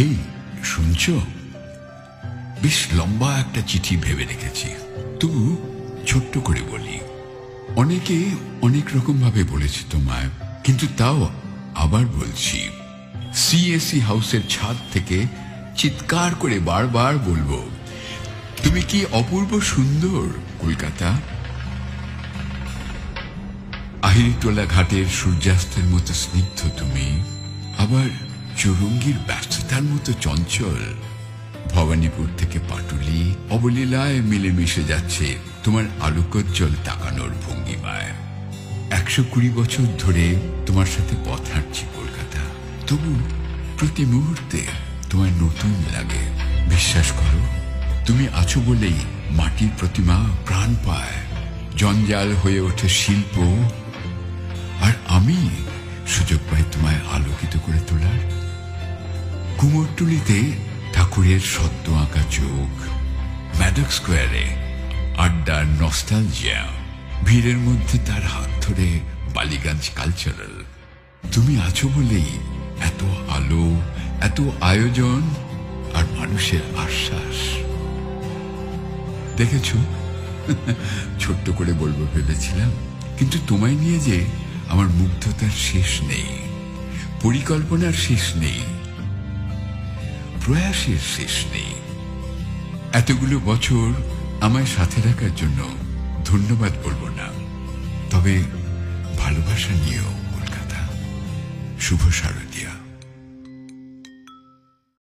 এই শুনছ, বেশ লম্বা একটা চিঠি ভেবে রেখেছি, তবু ছোট্ট করে বলি। অনেকে অনেক রকম ভাবে বলেছে তোমায়, কিন্তু তাও আবার বলছি। সিএসি হাউসের ছাদ থেকে চিৎকার করে বারবার বলবো, তুমি কি অপূর্ব সুন্দর কলকাতা। আহিরিটোলা ঘাটের সূর্যাস্তের মতো স্নিগ্ধ তুমি, আবার চৌরঙ্গীর ব্যস্ততার মতো চঞ্চল। ভবানীপুর থেকে পাটুলি অবলীলায় মিলেমিশে যাচ্ছে তোমার আলোকোজ্জ্বল তাকানোর ভঙ্গিমায়। 120 বছর ধরে তোমার সাথে পথ হাঁটছি কলকাতা, তবু প্রতি মুহূর্তে তোমায় নতুন লাগে। বিশ্বাস করো, তুমি আছো বলেই মাটির প্রতিমা প্রাণ পায়, জঞ্জাল হয়ে ওঠে শিল্প, আর আমি সুযোগ পাই তোমায় আলোকিত করে তোলার। কুমোরটুলিতে ঠাকুরের সদ্য আঁকা চোখ, ম্যাডক স্কোয়ারে আড্ডার নস্টালজিয়া, ভিড়ের মধ্যে তার হাত ধরে বালিগঞ্জ কালচারাল। তুমি আছো বলেই এত আলো, এত আয়োজন, আর মানুষের আশ্বাস। দেখেছ, ছোট্ট করে বলবো ভেবেছিলাম, কিন্তু তোমায় নিয়ে যে আমার মুগ্ধতার শেষ নেই, পরিকল্পনার শেষ নেই, প্রয়াসের শেষ নেই। এতগুলো বছর আমায় সাথে রাখার জন্য ধন্যবাদ বলবো না, তবে ভালোবাসা নিয়েও কলকাতা। শুভ শারদিয়া।